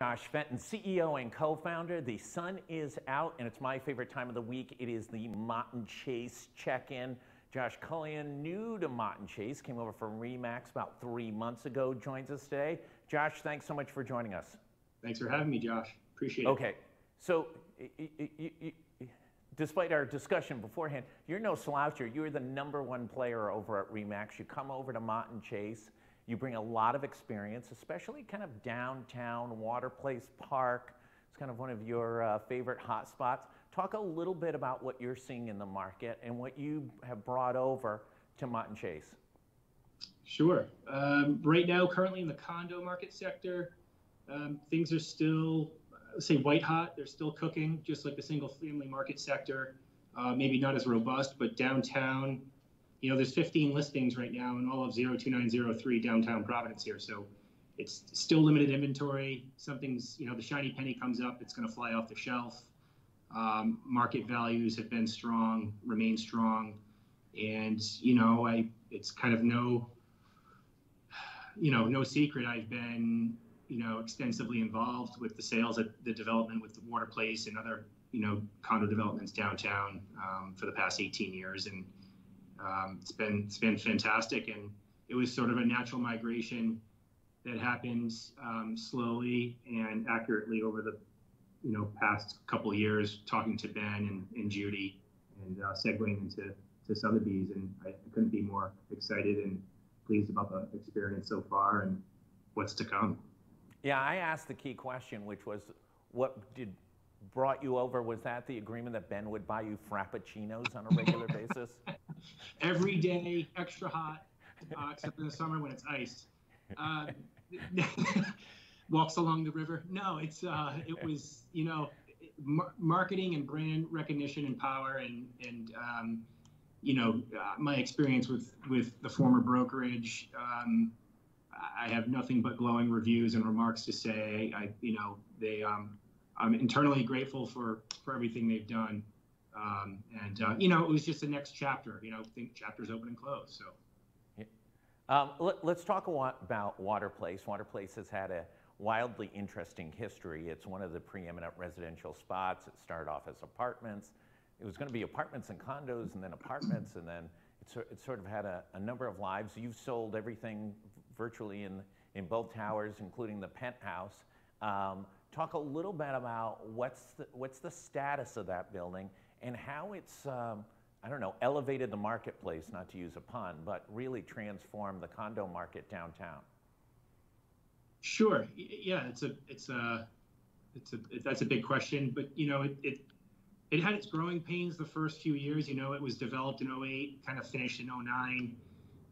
Josh Fenton, CEO and co-founder. The sun is out, and it's my favorite time of the week. It is the Mott and Chace check-in. Josh Cullion, new to Mott and Chace, came over from RE/MAX about 3 months ago, joins us today. Josh, thanks so much for joining us. Thanks for having me, Josh. Appreciate it. Okay, so despite our discussion beforehand, you're no sloucher. You're the #1 player over at RE/MAX. You come over to Mott and Chace. You bring a lot of experience, especially kind of downtown, Water Place Park. It's kind of one of your favorite hot spots. Talk a little bit about what you're seeing in the market and what you have brought over to Mott and Chace. Sure. Right now, currently in the condo market sector, things are still, let's say, white hot. They're still cooking, just like the single family market sector. Maybe not as robust, but downtown, you know, there's 15 listings right now in all of 02903 downtown Providence here. So it's still limited inventory. Something's, you know, the shiny penny comes up, it's going to fly off the shelf. Market values have been strong, remain strong. And, you know, it's kind of no secret. I've been, extensively involved with the sales at the development with the Water Place and other, condo developments downtown for the past 18 years. And it's been fantastic, and it was sort of a natural migration that happened slowly and accurately over the past couple of years, talking to Ben and Judy and segueing into Sotheby's, and I couldn't be more excited and pleased about the experience so far and what's to come. Yeah, I asked the key question, which was, what brought you over? Was that the agreement that Ben would buy you frappuccinos on a regular basis? Every day, extra hot, except in the summer when it's iced. Walks along the river. No, it was, marketing and brand recognition and power and my experience with the former brokerage. I have nothing but glowing reviews and remarks to say. I'm internally grateful for everything they've done. It was just the next chapter. I think chapters open and close. So, let's talk about Water Place. Water Place has had a wildly interesting history. It's one of the preeminent residential spots. It started off as apartments. It was going to be apartments and condos, and then apartments, and then it sort of had a number of lives. You've sold everything virtually in both towers, including the penthouse. Talk a little bit about what's the status of that building and how it's elevated the marketplace, not to use a pun, but really transformed the condo market downtown. Sure. Yeah, that's a big question, but it had its growing pains the first few years. It was developed in '08, kind of finished in '09,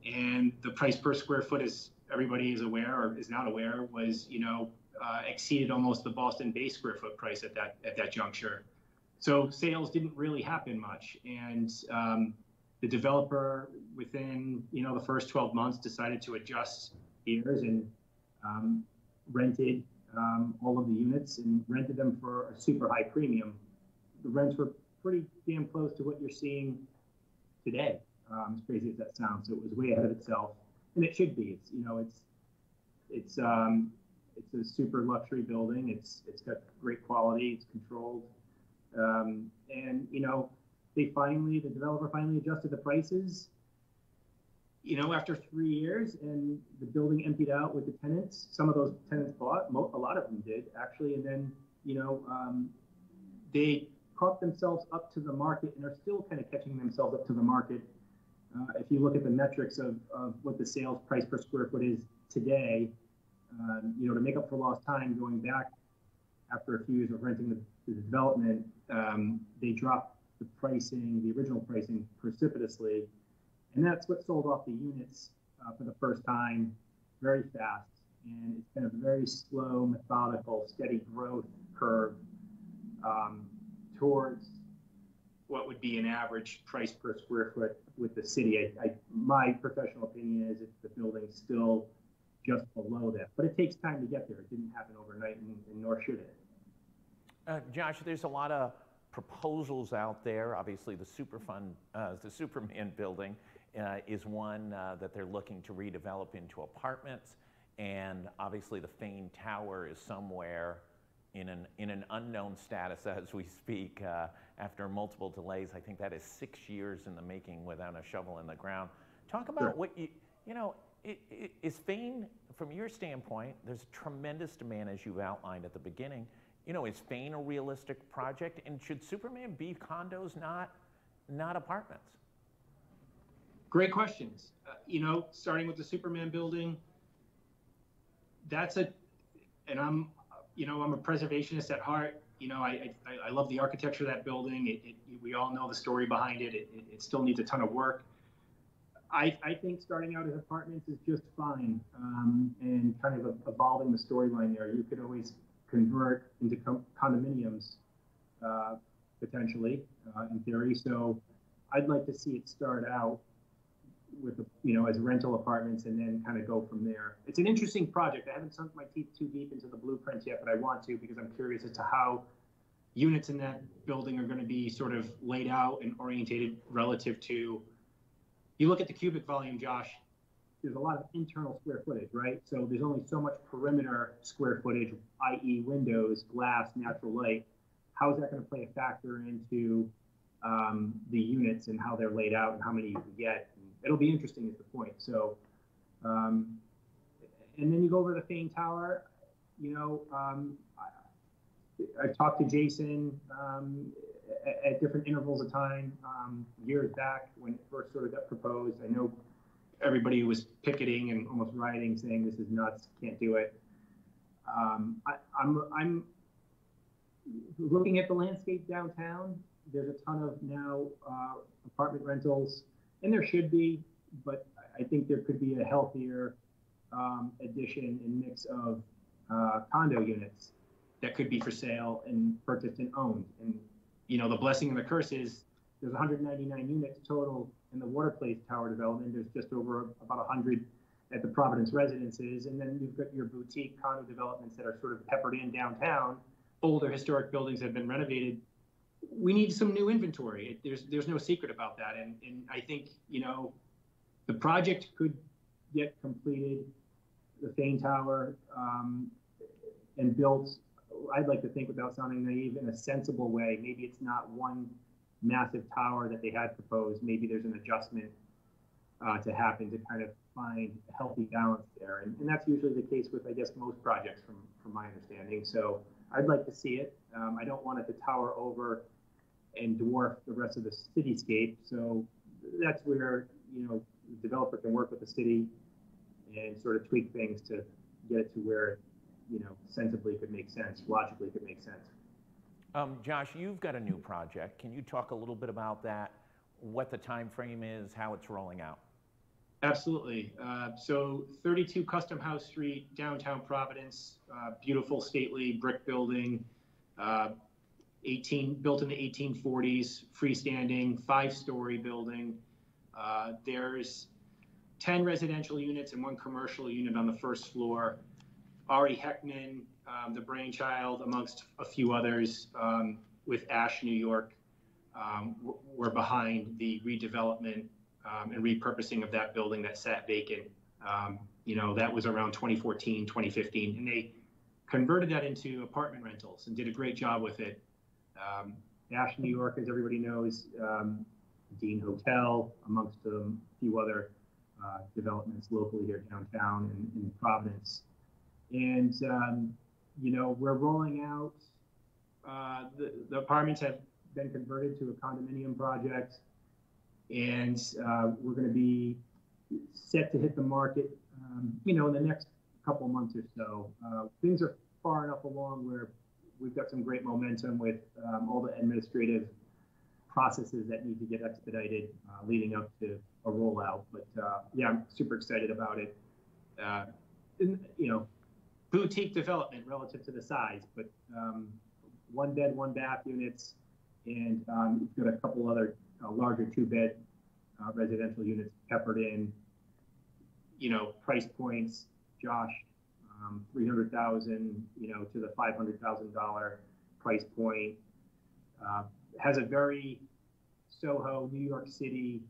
and the price per square foot, as everybody is aware or is not aware, was exceeded almost the Boston base square foot price at that juncture. So sales didn't really happen much, and the developer within the first 12 months decided to adjust gears and rented all of the units and rented them for a super high premium. The rents were pretty damn close to what you're seeing today. As crazy as that sounds, so it was way ahead of itself, and it should be. It's a super luxury building. It's got great quality. It's controlled, and the developer finally adjusted the prices. After 3 years, and the building emptied out with the tenants. Some of those tenants bought. A lot of them did actually, and then they caught themselves up to the market and are still kind of catching themselves up to the market. If you look at the metrics of what the sales price per square foot is today, to make up for lost time going back after a few years of renting the development, they dropped the original pricing precipitously. And that's what sold off the units for the first time very fast. And it's been a very slow, methodical, steady growth curve towards what would be an average price per square foot with the city. My professional opinion is the building's still just below that. But it takes time to get there. It didn't happen overnight, and nor should it. Josh, there's a lot of proposals out there. Obviously, the Superman building is one that they're looking to redevelop into apartments. and obviously the Fane Tower is somewhere in an unknown status as we speak after multiple delays. I think that is 6 years in the making without a shovel in the ground. Talk about Sure. what is Fane, from your standpoint, there's tremendous demand as you've outlined at the beginning. Is Fane a realistic project, and should Superman be condos, not apartments? Great questions. Starting with the Superman building, and I'm a preservationist at heart. I love the architecture of that building. We all know the story behind it. It still needs a ton of work. I think starting out as apartments is just fine, and kind of evolving the storyline there. You could always convert into condominiums, potentially, in theory. So I'd like to see it start out with, as rental apartments and then kind of go from there. It's an interesting project. I haven't sunk my teeth too deep into the blueprints yet, but I want to, because I'm curious as to how units in that building are going to be sort of laid out and orientated relative to, you look at the cubic volume, Josh, there's a lot of internal square footage, right? So there's only so much perimeter square footage, i.e. windows, glass, natural light. How is that going to play a factor into the units and how they're laid out and how many you can get? It'll be interesting is the point. So, and then you go over to the Fane Tower. I talked to Jason at different intervals of time years back when it first sort of got proposed. I know everybody was picketing and almost rioting, saying this is nuts, can't do it. I'm looking at the landscape downtown. There's a ton of now apartment rentals. And there should be, but I think there could be a healthier addition and mix of condo units that could be for sale and purchased and owned. And, the blessing and the curse is there's 199 units total in the Waterplace Tower development. There's just over about 100 at the Providence residences. And then you've got your boutique condo developments that are sort of peppered in downtown, older historic buildings that have been renovated. We need some new inventory. There's no secret about that. And I think, the project could get completed, the Fane Tower, and built, I'd like to think, without sounding naive, in a sensible way. Maybe it's not one massive tower that they had proposed. Maybe there's an adjustment to happen to kind of find a healthy balance there. And that's usually the case with, I guess, most projects from my understanding. So I'd like to see it. I don't want it to tower over and dwarf the rest of the cityscape. So that's where, the developer can work with the city and sort of tweak things to get it to where, sensibly could make sense, logically could make sense. Josh, you've got a new project. Can you talk a little bit about that, what the time frame is, how it's rolling out? Absolutely. So 32 Custom House Street, downtown Providence, beautiful stately brick building, built in the 1840s, freestanding, 5-story building. There's 10 residential units and 1 commercial unit on the first floor. Ari Heckman, the brainchild, amongst a few others, with Ash, New York, were behind the redevelopment and repurposing of that building that sat vacant. That was around 2014, 2015, and they converted that into apartment rentals and did a great job with it. Ash, New York, as everybody knows, Dean Hotel, amongst a few other developments locally here downtown in Providence. And, we're rolling out, the apartments have been converted to a condominium project, and we're going to be set to hit the market, in the next couple months or so. Things are far enough along where we've got some great momentum with all the administrative processes that need to get expedited leading up to a rollout. But I'm super excited about it. Boutique development relative to the size, but 1 bed, 1 bath units, and you've got a couple other larger 2-bed residential units peppered in. Price points, Josh, $300,000, to the $500,000 price point. Has a very Soho, New York City,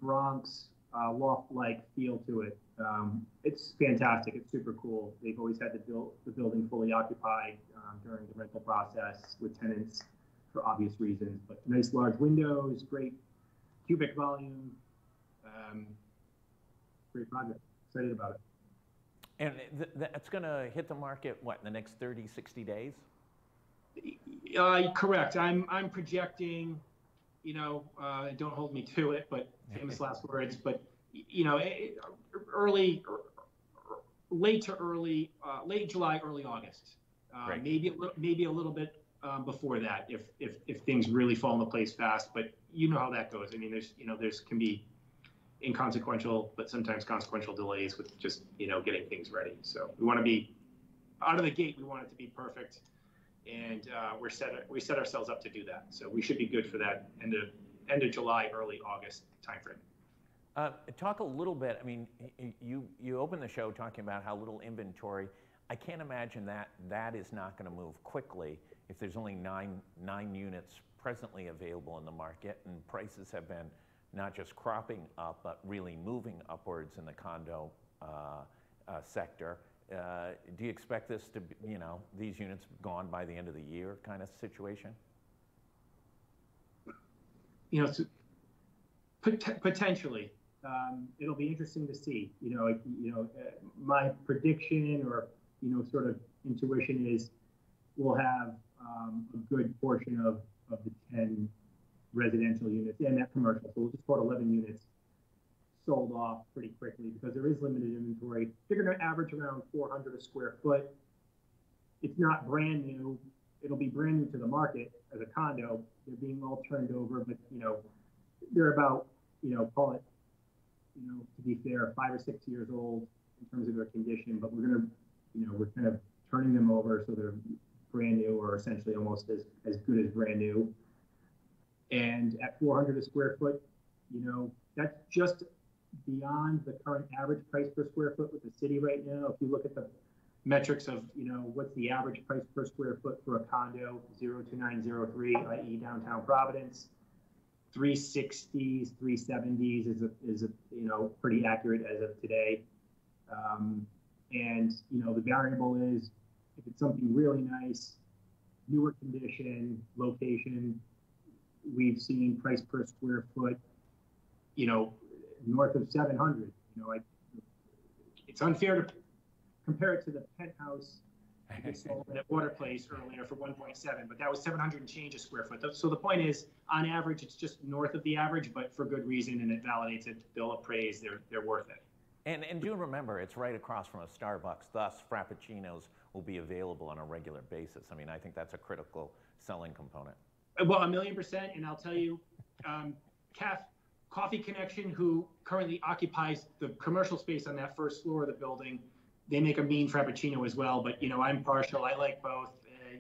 Bronx loft-like feel to it. It's fantastic. It's super cool. They've always had the building fully occupied during the rental process with tenants for obvious reasons. But nice large windows, great cubic volume, great project. Excited about it. And that's going to hit the market, what, in the next 30, 60 days? Correct. I'm projecting, don't hold me to it, but famous last words, but, late July, early August. Maybe a little bit before that if things really fall into place fast, but you know how that goes. I mean, there's can be inconsequential, but sometimes consequential delays with just, getting things ready. So we want to be out of the gate. We want it to be perfect. And we set ourselves up to do that. So we should be good for that end of July, early August timeframe. Talk a little bit, I mean, you opened the show talking about how little inventory. I can't imagine that is not going to move quickly if there's only nine units presently available in the market, and prices have been not just cropping up, but really moving upwards in the condo sector. Do you expect this to be, these units gone by the end of the year kind of situation? Potentially. It'll be interesting to see. My prediction or sort of intuition is we'll have a good portion of the 10 residential units and that commercial. So we'll just call it 11 units sold off pretty quickly because there is limited inventory. They're going to average around 400 a square foot. It's not brand new. It'll be brand new to the market as a condo. They're being all turned over, but they're about call it to be fair 5 or 6 years old in terms of their condition. But we're kind of turning them over so they're brand new or essentially almost as good as brand new. And at 400 a square foot, that's just beyond the current average price per square foot with the city right now. If you look at the metrics of, what's the average price per square foot for a condo, 02903, i.e. downtown Providence, 360s, 370s is pretty accurate as of today. And, the variable is if it's something really nice, newer condition, location, we've seen price per square foot, north of 700. It's unfair to compare it to the penthouse we sold at Water Place earlier for 1.7, but that was 700 and change a square foot. So the point is, on average, it's just north of the average, but for good reason, and it validates it. They'll appraise. They're worth it. And do remember, it's right across from a Starbucks. Thus, Frappuccinos will be available on a regular basis. I mean, I think that's a critical selling component. Well, 1,000,000%, and I'll tell you, Coffee Connection, who currently occupies the commercial space on that first floor of the building, they make a mean Frappuccino as well. But I'm partial. I like both.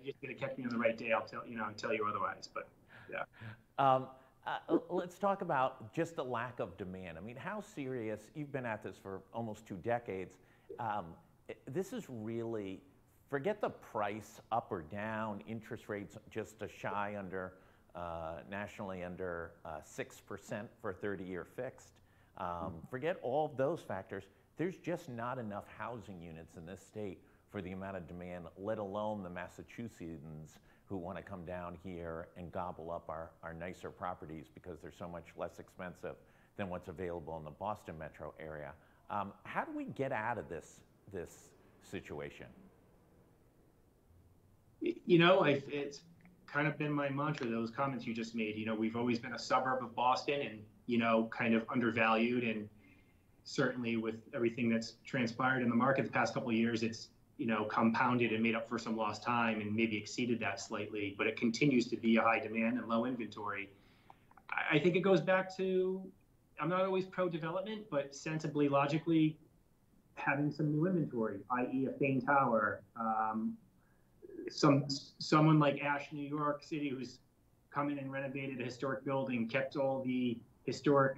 You're just gonna catch me on the right day. I'll tell you otherwise. But yeah. Let's talk about just the lack of demand. I mean, how serious? You've been at this for almost 2 decades. This is really, forget the price up or down, interest rates just a shy under, nationally under 6% for a 30-year fixed. Forget all of those factors. There's just not enough housing units in this state for the amount of demand, let alone the Massachusettsans who want to come down here and gobble up our nicer properties because they're so much less expensive than what's available in the Boston metro area. How do we get out of this situation? It's kind of been my mantra, those comments you just made. We've always been a suburb of Boston and, kind of undervalued. And certainly with everything that's transpired in the market the past couple of years, it's, compounded and made up for some lost time and maybe exceeded that slightly. But it continues to be a high demand and low inventory. I think it goes back to, I'm not always pro-development, but sensibly, logically, having some new inventory, i.e. a Fane Tower, someone like Ash, New York City, who's come in and renovated a historic building, kept all the historic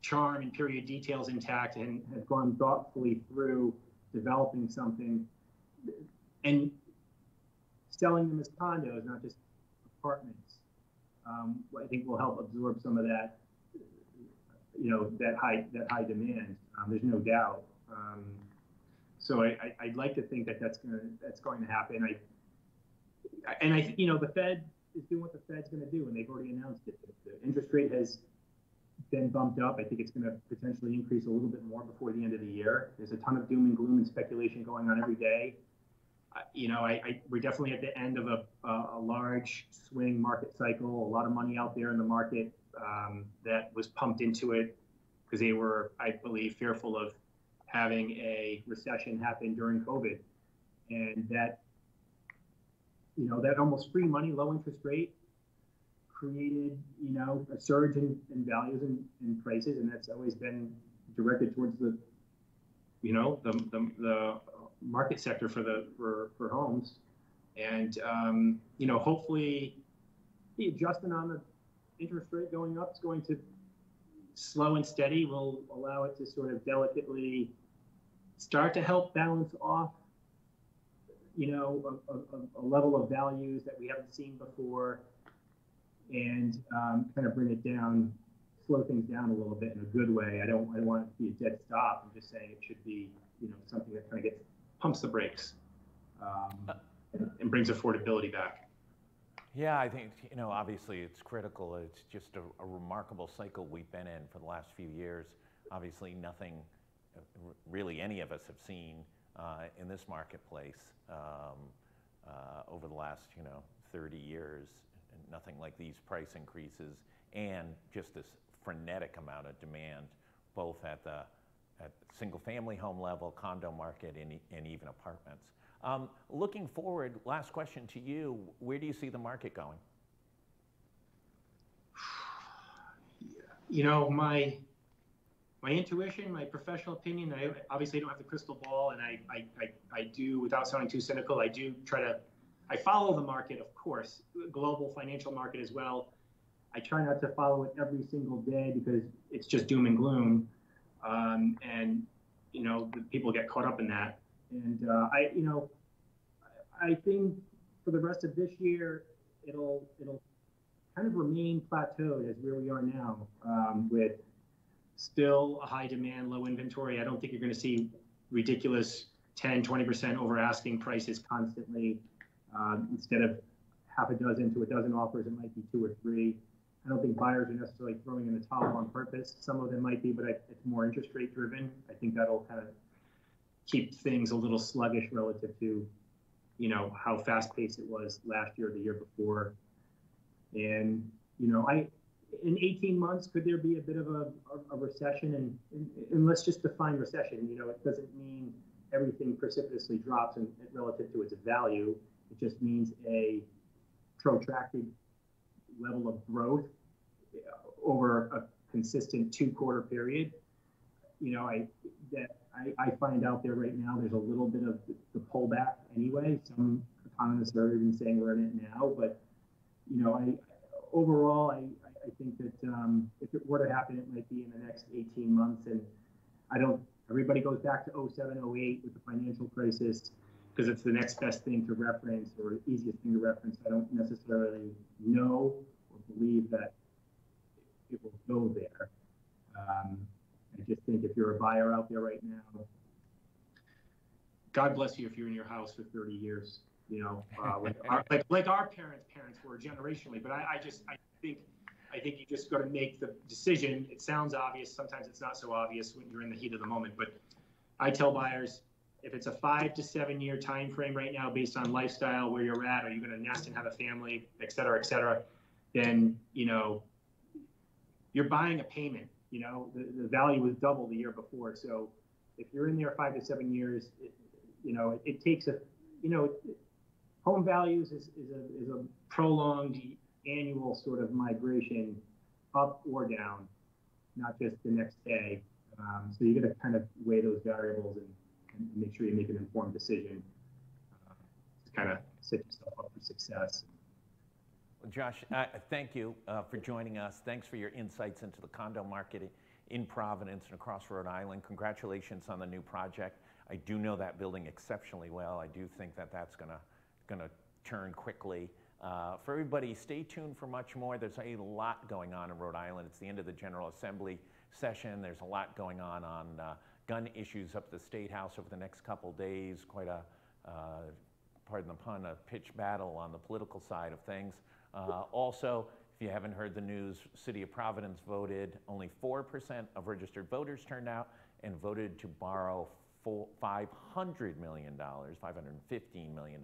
charm and period details intact, and have gone thoughtfully through developing something and selling them as condos, not just apartments. I think will help absorb some of that, that high demand. There's no doubt. So I'd like to think that that's going to happen. The Fed is doing what the Fed's going to do, and they've already announced it. The interest rate has been bumped up. I think it's going to potentially increase a little bit more before the end of the year. There's a ton of doom and gloom and speculation going on every day. We're definitely at the end of a large swing market cycle. A lot of money out there in the market that was pumped into it because they were, I believe, fearful of having a recession happen during COVID, and that almost free money, low interest rate created a surge in values and prices, and that's always been directed towards the market sector for homes, and hopefully the adjustment on the interest rate going up is going to slow and steady, will allow it to sort of delicately start to help balance off a level of values that we haven't seen before, and kind of bring it down, slow things down a little bit in a good way. I don't want it to be a dead stop. I'm just saying it should be something that kind of pumps the brakes and brings affordability back. Yeah, I think, obviously it's critical. It's just a remarkable cycle we've been in for the last few years. Obviously nothing really any of us have seen in this marketplace over the last, 30 years. Nothing like these price increases and just this frenetic amount of demand, both at single family home level, condo market, and even apartments. Looking forward, last question to you, where do you see the market going? My intuition, my professional opinion, I obviously don't have the crystal ball, and I do, without sounding too cynical, I follow the market, of course, global financial market as well. I try not to follow it every single day because it's just doom and gloom. And the people get caught up in that. And I think for the rest of this year, it'll kind of remain plateaued as where we are now, with still a high demand, low inventory. I don't think you're going to see ridiculous 10, 20% over asking prices constantly. Instead of half a dozen to a dozen offers, it might be 2 or 3. I don't think buyers are necessarily throwing in the towel on purpose. Some of them might be, but it's more interest rate driven. I think that'll kind of keep things a little sluggish relative to, how fast paced it was last year or the year before. And, in 18 months, could there be a bit of a recession? And let's just define recession. It doesn't mean everything precipitously drops relative to its value. It just means a protracted level of growth over a consistent 2-quarter period. I find out there right now there's a little bit of the pullback anyway. Some economists are even saying we're in it now, but overall I think that if it were to happen, it might be in the next 18 months. And everybody goes back to 07, 08 with the financial crisis because it's the next best thing to reference or easiest thing to reference. I don't necessarily know or believe that it will go there. I just think if you're a buyer out there right now, God bless you if you're in your house for 30 years, like our parents were generationally. But I think you just got to make the decision. It sounds obvious. Sometimes it's not so obvious when you're in the heat of the moment. But I tell buyers, if it's a 5 to 7 year time frame right now, based on lifestyle, where you're at, are you going to nest and have a family, et cetera, then you're buying a payment. The value was double the year before. So if you're in there 5 to 7 years, it takes home values is a prolonged annual sort of migration up or down, not just the next day. So you got to kind of weigh those variables and make sure you make an informed decision to kind of set yourself up for success. Well, Josh, thank you for joining us. Thanks for your insights into the condo market in Providence and across Rhode Island. Congratulations on the new project. I do know that building exceptionally well. I do think that that's gonna turn quickly. For everybody, stay tuned for much more. There's a lot going on in Rhode Island. It's the end of the General Assembly. session. There's a lot going on gun issues up at the State House over the next couple days. Quite a, pardon the pun, a pitched battle on the political side of things. Also, if you haven't heard the news, City of Providence voted, only 4% of registered voters turned out and voted to borrow $500 million, $515 million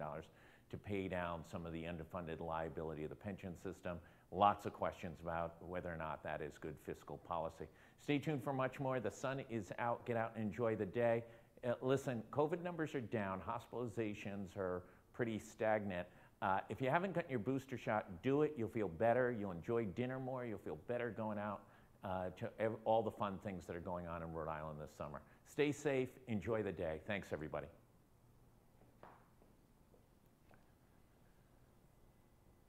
to pay down some of the underfunded liability of the pension system. Lots of questions about whether or not that is good fiscal policy. Stay tuned for much more. The sun is out. Get out and enjoy the day. Listen, COVID numbers are down. Hospitalizations are pretty stagnant. If you haven't gotten your booster shot, do it. You'll feel better. You'll enjoy dinner more. You'll feel better going out to all the fun things that are going on in Rhode Island this summer. Stay safe. Enjoy the day. Thanks, everybody.